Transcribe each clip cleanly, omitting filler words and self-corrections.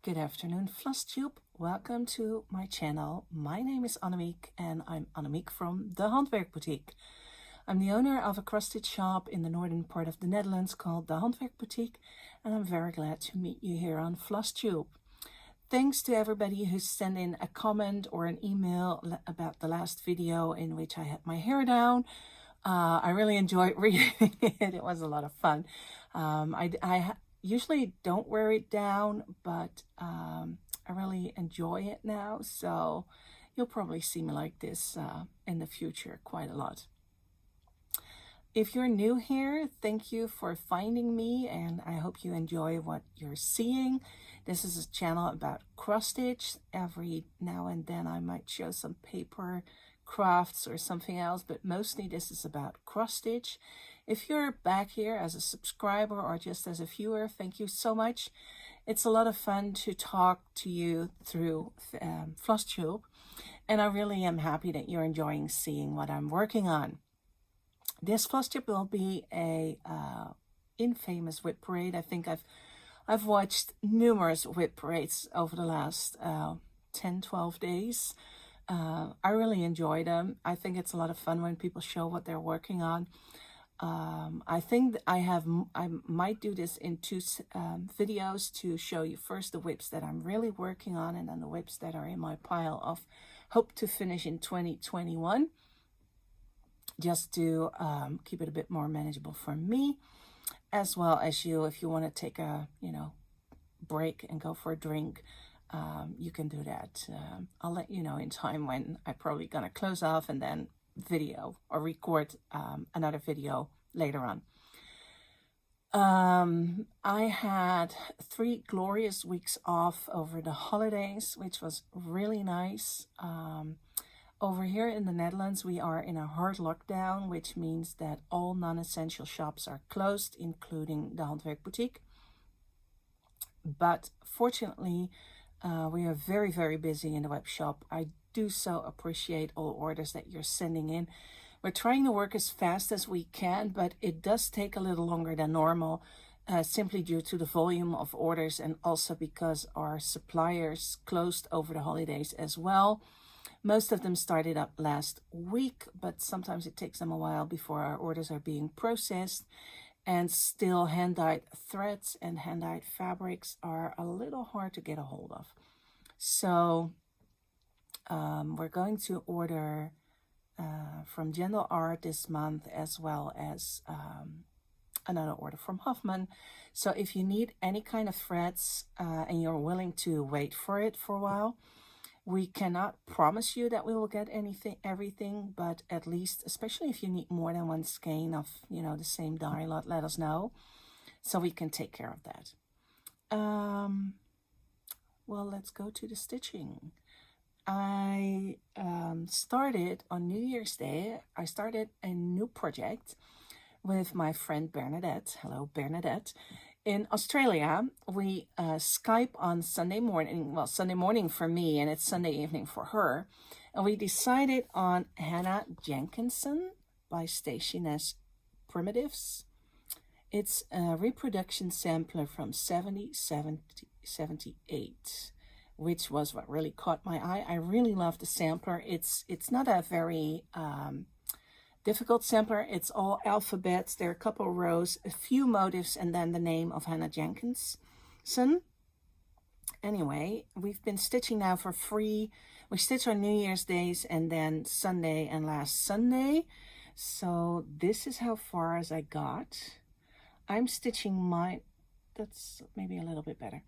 Good afternoon, Flosstube. Welcome to my channel. My name is Annemiek and I'm Annemiek from the Handwerk Boetiek. I'm the owner of a cross-stitch shop in the northern part of the Netherlands called the Handwerk Boetiek, and I'm very glad to meet you here on Flosstube. Thanks to everybody who sent in a comment or an email about the last video in which I had my hair down. I really enjoyed reading it. It was a lot of fun. I usually don't wear it down, but I really enjoy it now, so you'll probably see me like this in the future quite a lot. If you're new here, thank you for finding me, and I hope you enjoy what you're seeing. This is a channel about cross stitch. Every now and then I might show some paper crafts or something else, but mostly this is about cross stitch. If you're back here as a subscriber or just as a viewer, thank you so much. It's a lot of fun to talk to you through Flosstube, and I really am happy that you're enjoying seeing what I'm working on. This Flosstube will be a infamous WIP parade. I think I've watched numerous WIP parades over the last 10-12 days. I really enjoy them. I think it's a lot of fun when people show what they're working on. I think I might do this in two videos to show you first the WIPs that I'm really working on, and then the WIPs that are in my pile of hope to finish in 2021, just to keep it a bit more manageable for me, as well as you, if you want to take a break and go for a drink, you can do that. I'll let you know in time when I'm probably gonna close off and then video or record another video later on. I had 3 glorious weeks off over the holidays, which was really nice. Over here in the Netherlands, we are in a hard lockdown, which means that all non-essential shops are closed, including the Handwerk Boetiek. But fortunately, we are very, very busy in the web shop. I do so appreciate all orders that you're sending in. We're trying to work as fast as we can, but it does take a little longer than normal, simply due to the volume of orders, and also because our suppliers closed over the holidays as well. Most of them started up last week, but sometimes it takes them a while before our orders are being processed. And still, hand-dyed threads and hand-dyed fabrics are a little hard to get a hold of. So we're going to order from Needlart this month, as well as another order from Hoffman. So if you need any kind of threads and you're willing to wait for it for a while, we cannot promise you that we will get everything, but at least, especially if you need more than one skein of, the same dye lot, let us know so we can take care of that. Well, let's go to the stitching. I started on New Year's Day. I started a new project with my friend Bernadette. Hello, Bernadette. In Australia, we Skype on Sunday morning. Well, Sunday morning for me, and it's Sunday evening for her. And we decided on Hannah Jenkinson by Stacy Nash Primitives. It's a reproduction sampler from 78, which was what really caught my eye. I really love the sampler. It's not a very difficult sampler. It's all alphabets. There are a couple rows, a few motifs, and then the name of Hannah Jenkinson. Anyway, we've been stitching now for free. We stitched on New Year's Days and then Sunday and last Sunday. So this is how far as I got. I'm stitching mine. That's maybe a little bit better.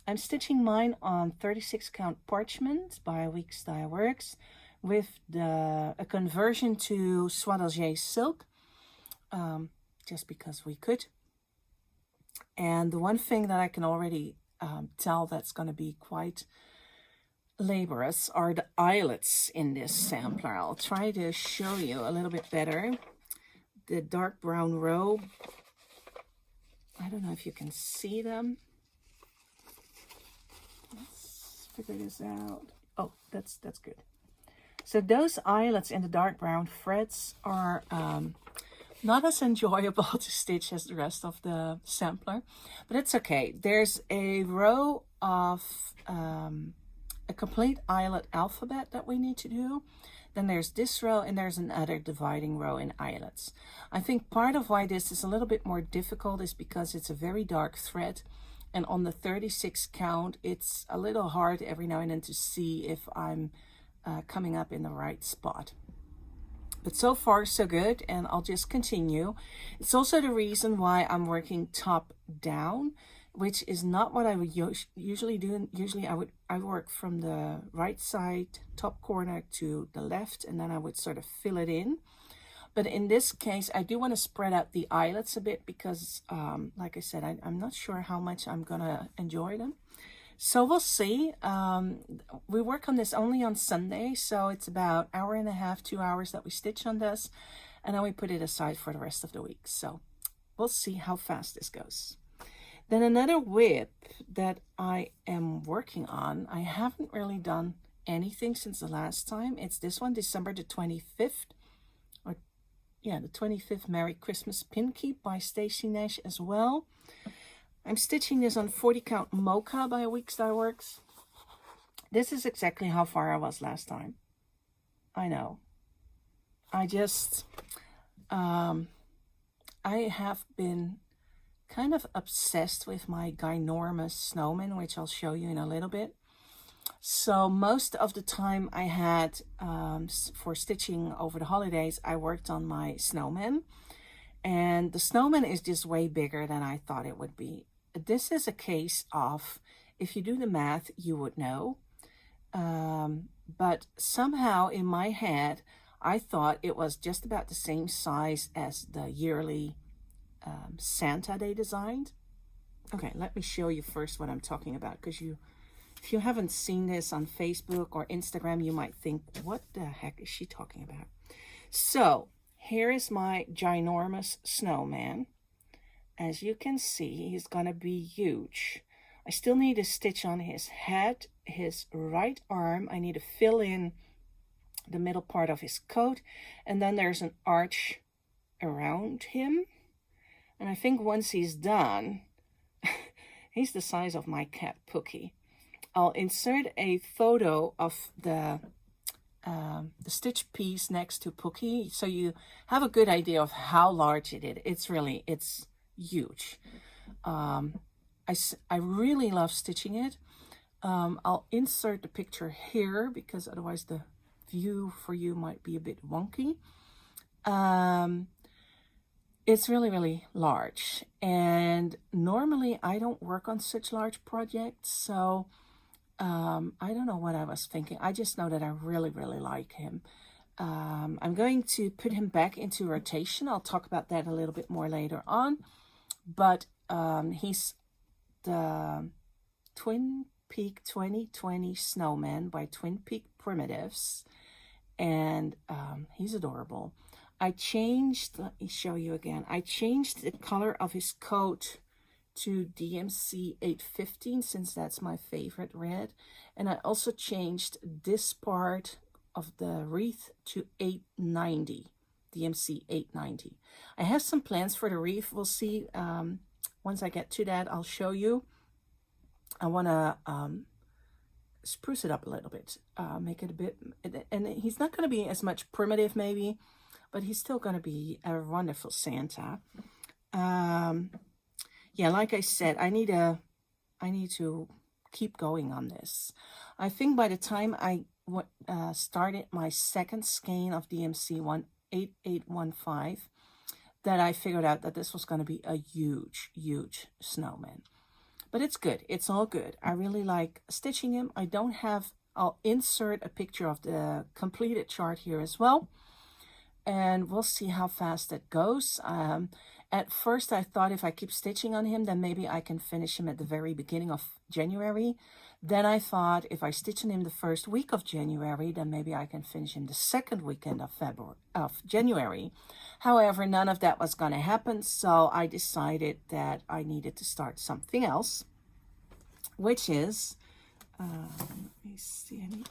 I'm stitching mine on 36 count parchment by Week Style Works, with a conversion to Soie d'Alger silk, just because we could. And the one thing that I can already tell that's going to be quite laborious are the eyelets in this sampler. I'll try to show you a little bit better. The dark brown row, I don't know if you can see them. Let's figure this out. Oh, that's good. So those eyelets in the dark brown threads are not as enjoyable to stitch as the rest of the sampler, but it's okay. There's a row of a complete eyelet alphabet that we need to do. Then there's this row and there's another dividing row in eyelets. I think part of why this is a little bit more difficult is because it's a very dark thread, and on the 36 count it's a little hard every now and then to see if I'm coming up in the right spot. But so far so good, and I'll just continue. It's also the reason why I'm working top down, which is not what I would usually do. Usually I work from the right side top corner to the left, and then I would sort of fill it in. But in this case, I do want to spread out the eyelets a bit because, like I said, I'm not sure how much I'm gonna enjoy them. So we'll see. We work on this only on Sunday, so it's about an hour and a half, 2 hours that we stitch on this, and then we put it aside for the rest of the week. So we'll see how fast this goes. Then another WIP that I am working on, I haven't really done anything since the last time. It's this one, December the 25th. Or yeah, the 25th Merry Christmas Pin Keep by Stacy Nash as well. I'm stitching this on 40 count Mocha by Weeks Dye Works. This is exactly how far I was last time. I know. I just, I have been kind of obsessed with my ginormous Snowman, which I'll show you in a little bit. So most of the time I had, for stitching over the holidays, I worked on my Snowman. And the Snowman is just way bigger than I thought it would be. This is a case of, if you do the math, you would know. But somehow in my head, I thought it was just about the same size as the yearly Santa they designed. Okay, let me show you first what I'm talking about, because if you haven't seen this on Facebook or Instagram, you might think, what the heck is she talking about? So here is my ginormous Snowman. As you can see, he's gonna be huge. I still need to stitch on his head, his right arm. I need to fill in the middle part of his coat, and then there's an arch around him. And I think once he's done, he's the size of my cat Pookie. I'll insert a photo of the stitch piece next to Pookie, so you have a good idea of how large it is. It's huge. I really love stitching it. I'll insert the picture here because otherwise the view for you might be a bit wonky. It's really, really large, and normally I don't work on such large projects, so I don't know what I was thinking. I just know that I really, really like him. I'm going to put him back into rotation. I'll talk about that a little bit more later on. But he's the Twin Peak 2020 Snowman by Twin Peak Primitives. And he's adorable. Let me show you again. I changed the color of his coat to DMC 815 since that's my favorite red. And I also changed this part of the wreath to 890. DMC 890. I have some plans for the wreath. We'll see. Once I get to that, I'll show you. I want to spruce it up a little bit, make it a bit, and he's not going to be as much primitive maybe, but he's still going to be a wonderful Santa. Yeah, like I said, I need to keep going on this. I think by the time I started my second skein of DMC 18815, that I figured out that this was going to be a huge, huge Snowman. But it's good. It's all good. I really like stitching him. I'll insert a picture of the completed chart here as well. And we'll see how fast it goes. At first, I thought if I keep stitching on him, then maybe I can finish him at the very beginning of January. Then I thought if I stitch on him the first week of January, then maybe I can finish him the second weekend of January. However, none of that was going to happen, so I decided that I needed to start something else, which is, let me see.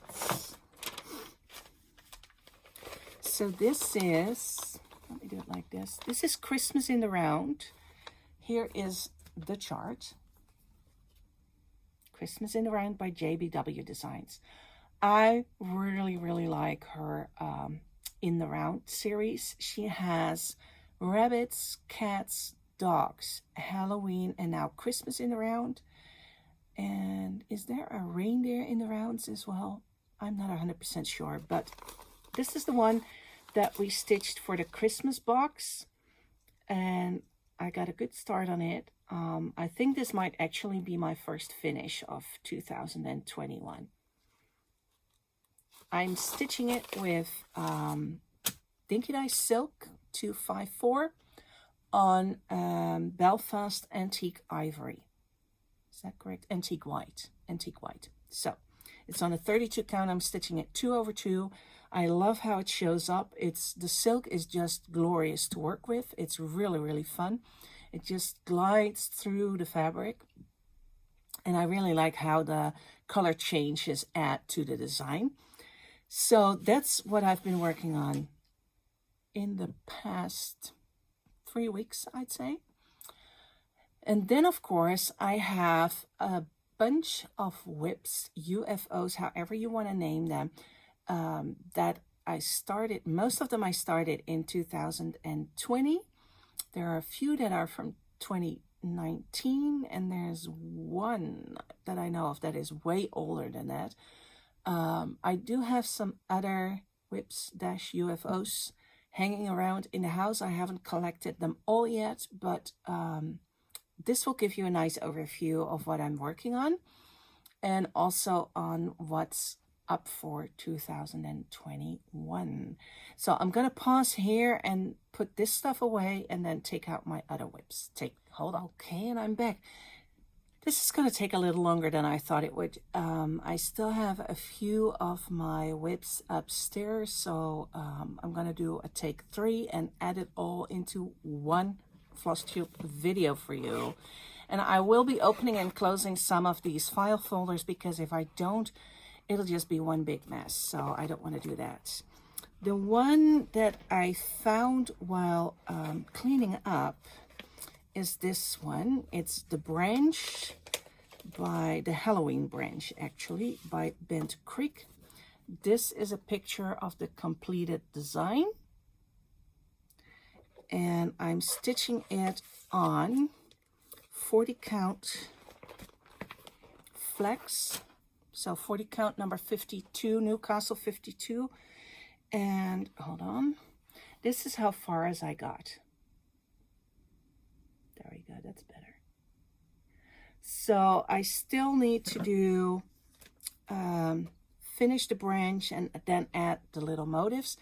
So this is, let me do it like this. This is Christmas in the Round. Here is the chart. Christmas in the Round by JBW Designs. I really, really like her In the Round series. She has rabbits, cats, dogs, Halloween, and now Christmas in the Round. And is there a reindeer in the rounds as well? I'm not 100% sure, but this is the one that we stitched for the Christmas box, and I got a good start on it. I think this might actually be my first finish of 2021. I'm stitching it with Dinky Dye Silk 254 on Belfast Antique Ivory. Is that correct? Antique white. Antique white. So it's on a 32 count. I'm stitching it 2 over 2. I love how it shows up. The silk is just glorious to work with. It's really, really fun. It just glides through the fabric. And I really like how the color changes add to the design. So that's what I've been working on in the past 3 weeks, I'd say. And then, of course, I have a bunch of WIPs, UFOs, however you want to name them, that I started. Most of them I started in 2020. There are a few that are from 2019, and there's one that I know of that is way older than that. I do have some other WIPs-UFOs hanging around in the house. I haven't collected them all yet, but this will give you a nice overview of what I'm working on and also on what's up for 2021. So I'm going to pause here and put this stuff away and then take out my other WIPs. Hold on. Okay, and I'm back. This is going to take a little longer than I thought it would. I still have a few of my WIPs upstairs, so I'm going to do a take 3 and add it all into one Flosstube video for you. And I will be opening and closing some of these file folders, because if I don't, it'll just be one big mess. So I don't want to do that. The one that I found while cleaning up is this one. It's the branch by the Halloween branch, actually, by Bent Creek. This is a picture of the completed design. And I'm stitching it on 40 count flex. So 40 count number 52, Newcastle 52. And hold on. This is how far as I got. There we go, that's better. So I still need to do, finish the branch and then add the little motifs.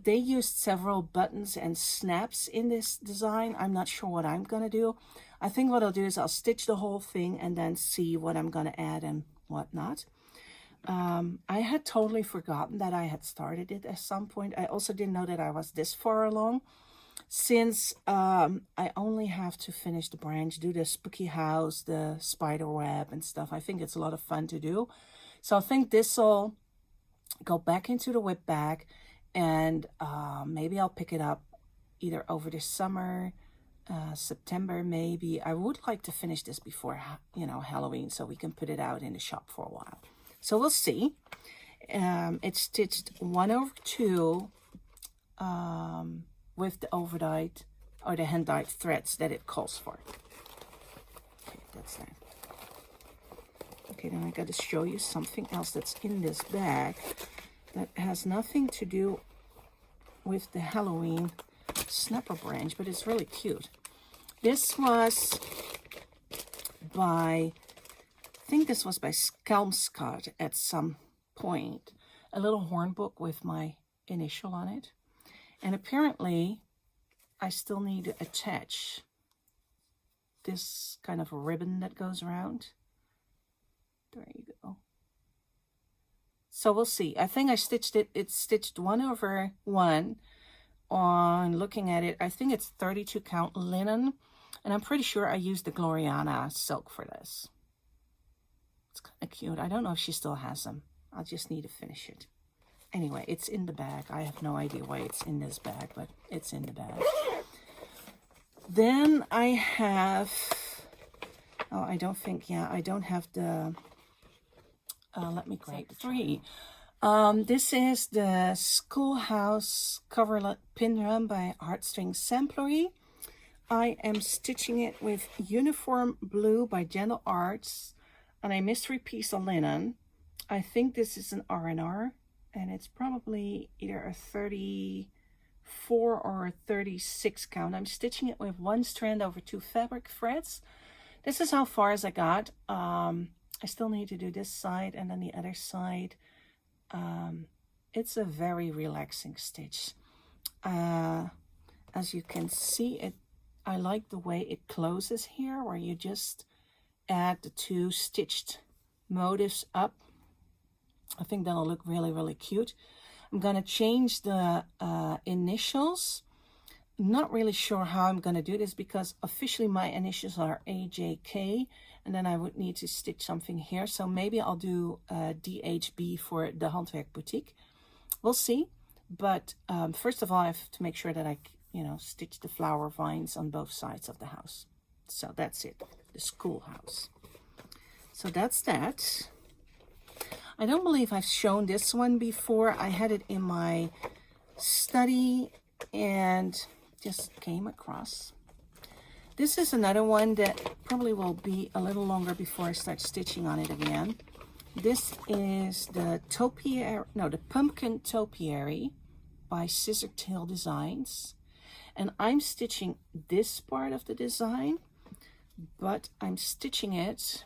They used several buttons and snaps in this design. I'm not sure what I'm going to do. I think what I'll do is I'll stitch the whole thing and then see what I'm going to add and what not. I had totally forgotten that I had started it at some point. I also didn't know that I was this far along, since I only have to finish the branch, do the spooky house, the spider web and stuff. I think it's a lot of fun to do. So I think this will go back into the WIP bag. And maybe I'll pick it up either over the summer, September maybe. I would like to finish this before, Halloween, so we can put it out in the shop for a while. So we'll see. It's stitched 1 over 2 with the overdyed or the hand dyed threads that it calls for. Okay, that's that. Okay, then I got to show you something else that's in this bag that has nothing to do with the Halloween snapper branch, but it's really cute. This was by, I think this was by Skelmscott at some point, a little horn book with my initial on it. And apparently I still need to attach this kind of a ribbon that goes around. There you go. So we'll see. I think I stitched it. It's stitched 1 over 1 on looking at it. I think it's 32 count linen. And I'm pretty sure I used the Gloriana silk for this. It's kind of cute. I don't know if she still has them. I'll just need to finish it. Anyway, it's in the bag. I have no idea why it's in this bag, but it's in the bag. Then I have Oh, I don't think, yeah, I don't have the, let me grab 3. This is the Schoolhouse coverlet pin drum by Heartstring Samplery. I am stitching it with Uniform Blue by Gentle Arts on a mystery piece of linen. I think this is an R&R, and it's probably either a 34 or a 36 count. I'm stitching it with 1 strand over 2 fabric threads. This is how far as I got. I still need to do this side and then the other side. It's a very relaxing stitch. As you can see, I like the way it closes here, where you just add the 2 stitched motifs up. I think that'll look really, really cute. I'm gonna change the initials. Not really sure how I'm gonna do this, because officially my initials are AJK, and then I would need to stitch something here. So maybe I'll do DHB for the Handwerk Boetiek. We'll see. But first of all, I have to make sure that I, stitch the flower vines on both sides of the house. So that's it, the schoolhouse. So that's that. I don't believe I've shown this one before. I had it in my study and just came across. This is another one that probably will be a little longer before I start stitching on it again. This is the Pumpkin Topiary by Scissortail Designs. And I'm stitching this part of the design, but I'm stitching it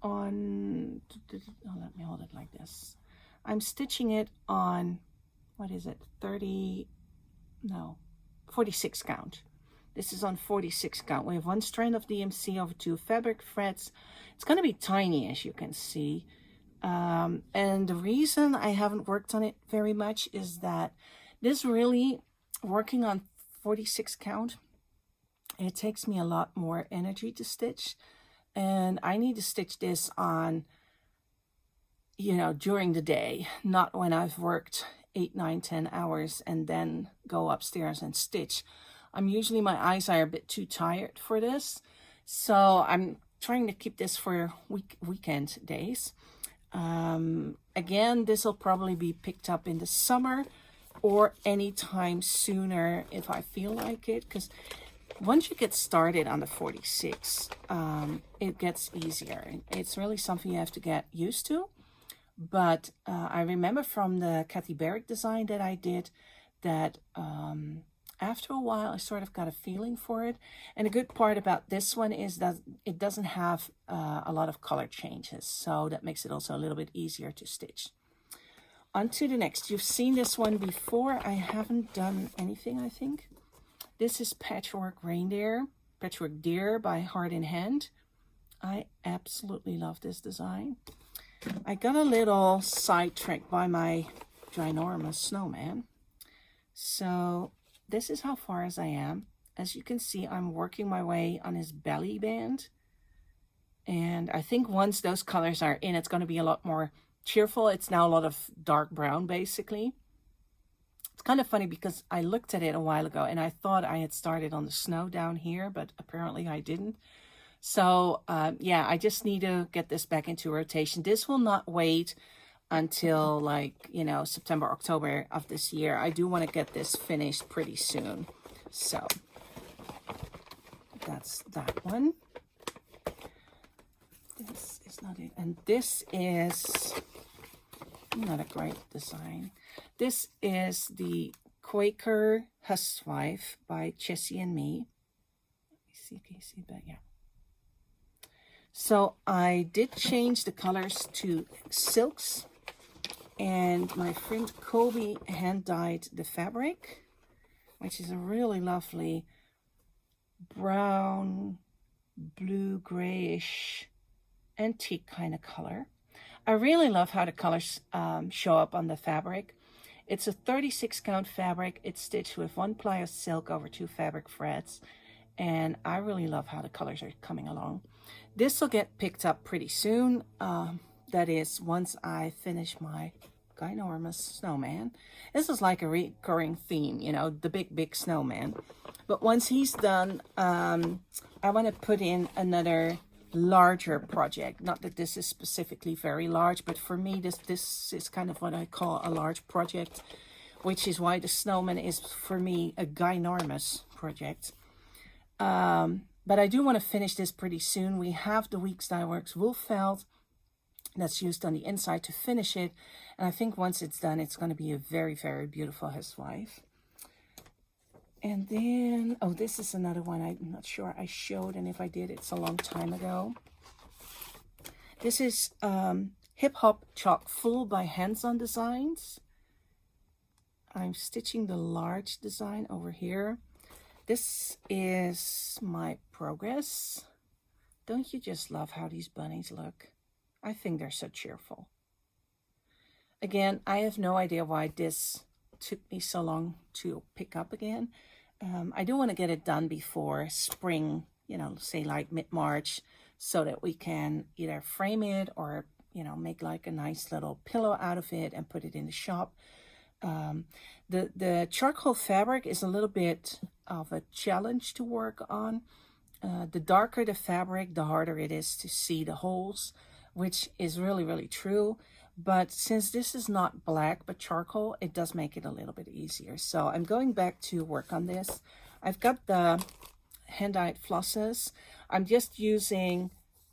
on, let me hold it like this. I'm stitching it on, what is it, 46 count. This is on 46 count. We have 1 strand of DMC over 2 fabric threads. It's going to be tiny, as you can see. And the reason I haven't worked on it very much is that this really, working on 46 count, it takes me a lot more energy to stitch. And I need to stitch this on, during the day, not when I've worked 8, 9, 10 hours and then go upstairs and stitch. My eyes are a bit too tired for this. So I'm trying to keep this for weekend days. Again, this will probably be picked up in the summer or anytime sooner if I feel like it, because once you get started on the 46, it gets easier. It's really something you have to get used to. But I remember from the Kathy Barrick design that I did that after a while I sort of got a feeling for it. And the good part about this one is that it doesn't have a lot of color changes, so that makes it also a little bit easier to stitch. On to the next. You've seen this one before. I haven't done anything, I think. This is Patchwork Deer by Heart in Hand. I absolutely love this design. I got a little sidetracked by my ginormous snowman. So this is how far as I am. As you can see, I'm working my way on his belly band. And I think once those colors are in, it's going to be a lot more cheerful. It's now a lot of dark brown, basically. It's kind of funny because I looked at it a while ago and I thought I had started on the snow down here, but apparently I didn't. So yeah, I just need to get this back into rotation. This will not wait until September, October of this year. I do want to get this finished pretty soon. So that's that one. This is not it. And this is not a great design. This is the Quaker Huswife by Jessie and Me. Let me see, can you see that? Yeah. So I did change the colors to silks, and my friend Kobe hand dyed the fabric, which is a really lovely brown, blue, grayish, antique kind of color. I really love how the colors show up on the fabric. It's a 36 count fabric. It's stitched with 1 ply of silk over 2 fabric threads, and I really love how the colors are coming along. This will get picked up pretty soon. That is, once I finish my ginormous snowman. This is like a recurring theme, the big snowman. But once he's done, I want to put in another larger project. Not that this is specifically very large, but for me this is kind of what I call a large project, which is why the Snowman is for me a ginormous project. But I do want to finish this pretty soon. We have the Weeks Dye Works wool felt that's used on the inside to finish it. And I think once it's done, it's going to be a very, very beautiful housewife. And then, oh, this is another one I'm not sure I showed. And if I did, it's a long time ago. This is Hip Hop Chock Full by Hands On Designs. I'm stitching the large design over here. This is my progress. Don't you just love how these bunnies look? I think they're so cheerful. Again, I have no idea why this took me so long to pick up again. I do want to get it done before spring, you know, say like mid-March, so that we can either frame it or, you know, make like a nice little pillow out of it and put it in the shop. The charcoal fabric is a little bit of a challenge to work on. The darker the fabric, the harder it is to see the holes, which is really, really true. But since this is not black but charcoal, it does make it a little bit easier. So I'm going back to work on this. I've got the hand-dyed flosses. I'm just using,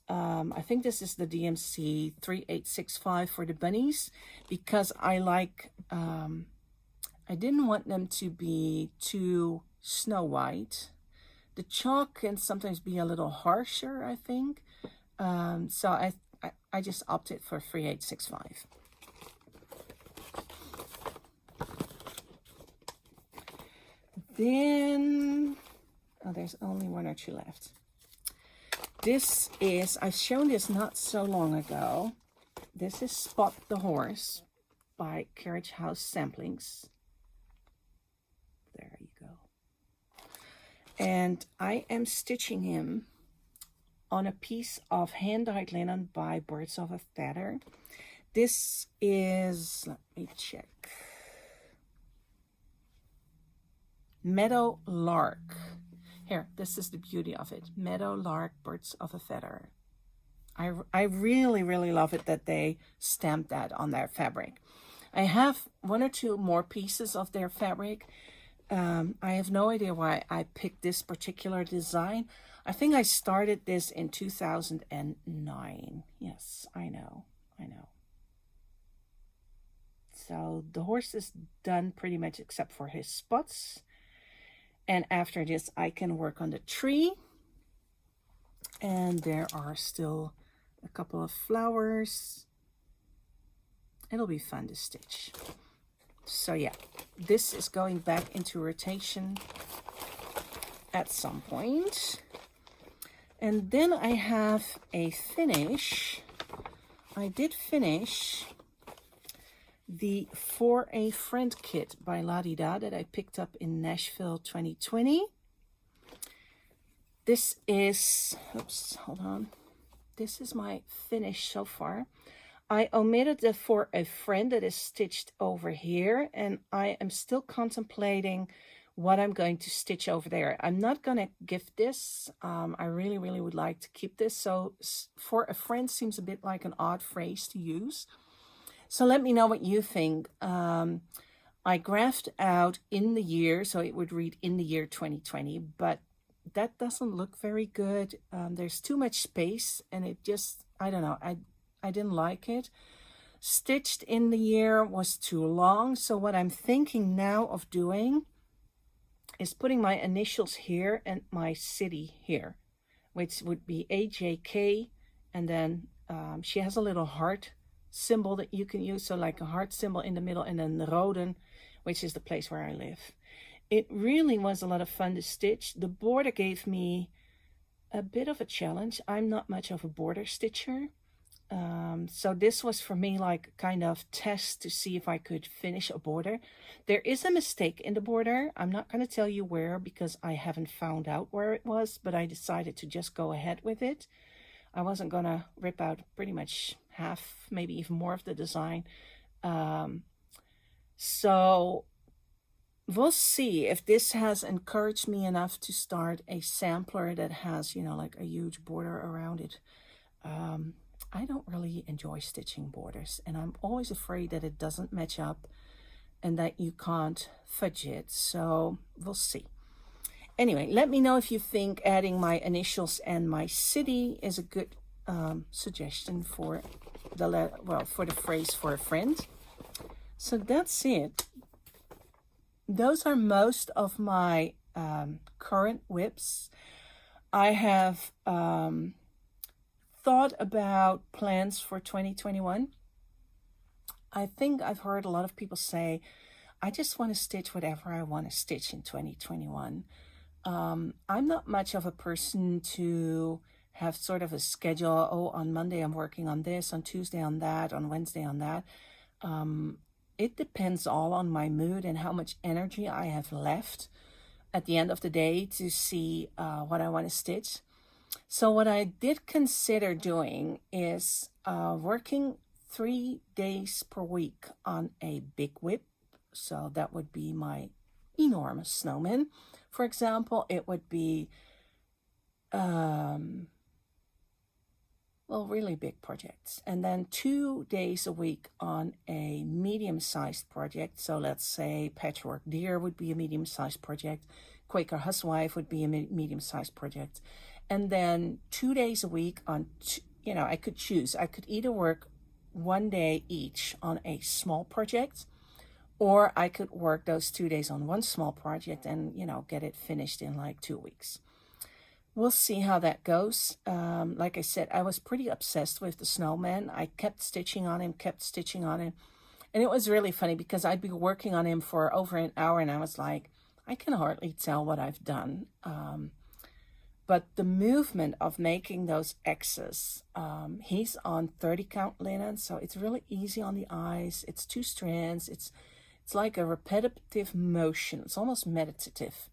I think this is the DMC 3865 for the bunnies, because I like, I didn't want them to be too snow white. The chalk can sometimes be a little harsher, I think. So I just opted for 3865. Then, oh, there's only one or two left. This is, I've shown this not so long ago. This is Spot the Horse by Carriage House Samplings. There you go. And I am stitching him on a piece of hand-dyed linen by Birds of a Feather. This is, let me check, Meadow Lark. Here, this is the beauty of it. Meadow Lark, Birds of a Feather. I really, really love it that they stamped that on their fabric. I have one or two more pieces of their fabric. I have no idea why I picked this particular design. I think I started this in 2009. Yes, I know. So the horse is done pretty much except for his spots. And after this, I can work on the tree. And there are still a couple of flowers. It'll be fun to stitch. So yeah, this is going back into rotation at some point. And then I have a finish. I did finish the For a Friend kit by La Di Da that I picked up in Nashville 2020. This is, oops, hold on. This is my finish so far. I omitted the For a Friend that is stitched over here, and I am still contemplating what I'm going to stitch over there. I'm not going to gift this. I really, really would like to keep this. So For a Friend seems a bit like an odd phrase to use. So let me know what you think. I graphed out in the year, so it would read in the year 2020, but that doesn't look very good. There's too much space, and it just, I don't know, I didn't like it. Stitched in the year was too long, so what I'm thinking now of doing is putting my initials here and my city here, which would be AJK, and then she has a little heart symbol that you can use, so like a heart symbol in the middle, and then the Roden, which is the place where I live. It really was a lot of fun to stitch. The border gave me a bit of a challenge. I'm not much of a border stitcher. So this was for me like kind of test to see if I could finish a border. There is a mistake in the border. I'm not going to tell you where because I haven't found out where it was, but I decided to just go ahead with it. I wasn't going to rip out pretty much half, maybe even more of the design. So we'll see if this has encouraged me enough to start a sampler that has, you know, like a huge border around it. I don't really enjoy stitching borders, and I'm always afraid that it doesn't match up and that you can't fudge it. So we'll see. Anyway, let me know if you think adding my initials and my city is a good suggestion for for the phrase for a friend. So that's it. Those are most of my current WIPs. I have thought about plans for 2021. I think I've heard a lot of people say, I just want to stitch whatever I want to stitch in 2021. I'm not much of a person to have sort of a schedule. Oh, on Monday I'm working on this, on Tuesday on that, on Wednesday on that. It depends all on my mood and how much energy I have left at the end of the day to see what I want to stitch. So what I did consider doing is working 3 days per week on a big WIP. So that would be my enormous snowman. For example, it would be, really big projects. And then 2 days a week on a medium-sized project. So let's say Patchwork Deer would be a medium-sized project. Quaker Huswife would be a medium-sized project. And then 2 days a week on, I could choose. I could either work 1 day each on a small project, or I could work those 2 days on one small project and, get it finished in like 2 weeks. We'll see how that goes. Like I said, I was pretty obsessed with the snowman. I kept stitching on him. And it was really funny because I'd be working on him for over an hour and I was like, I can hardly tell what I've done. But the movement of making those X's, he's on 30 count linen, so it's really easy on the eyes. It's 2 strands. It's like a repetitive motion. It's almost meditative.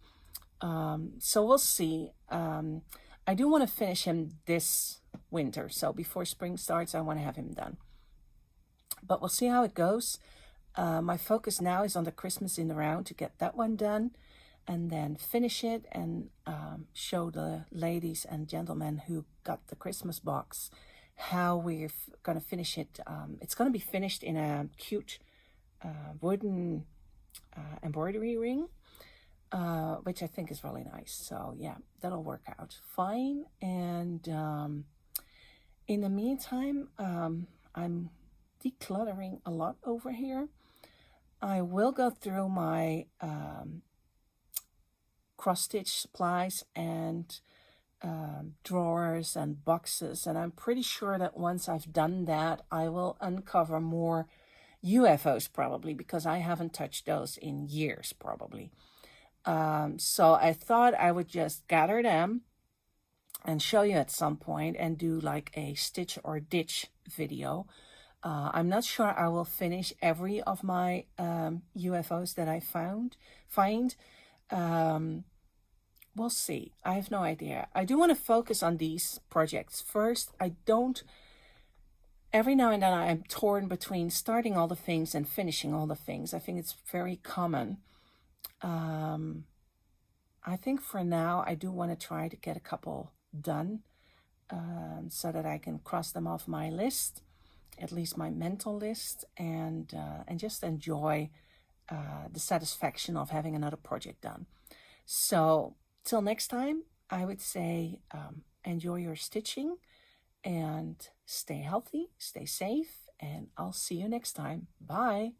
So we'll see. I do want to finish him this winter. So before spring starts, I want to have him done. But we'll see how it goes. My focus now is on the Christmas in the Round to get that one done and then finish it and show the ladies and gentlemen who got the Christmas box how we're going to finish it. It's going to be finished in a cute wooden embroidery ring, which I think is really nice. So yeah, that'll work out fine. And in the meantime, I'm decluttering a lot over here. I will go through my cross-stitch supplies and drawers and boxes, and I'm pretty sure that once I've done that, I will uncover more UFOs probably, because I haven't touched those in years probably. So I thought I would just gather them and show you at some point and do like a stitch or ditch video. I'm not sure I will finish every of my UFOs that I find. We'll see. I have no idea. I do want to focus on these projects first. Every now and then I am torn between starting all the things and finishing all the things. I think it's very common. I think for now I do want to try to get a couple done so that I can cross them off my list, at least my mental list, and just enjoy the satisfaction of having another project done. So till next time, I would say enjoy your stitching and stay healthy, stay safe, and I'll see you next time. Bye.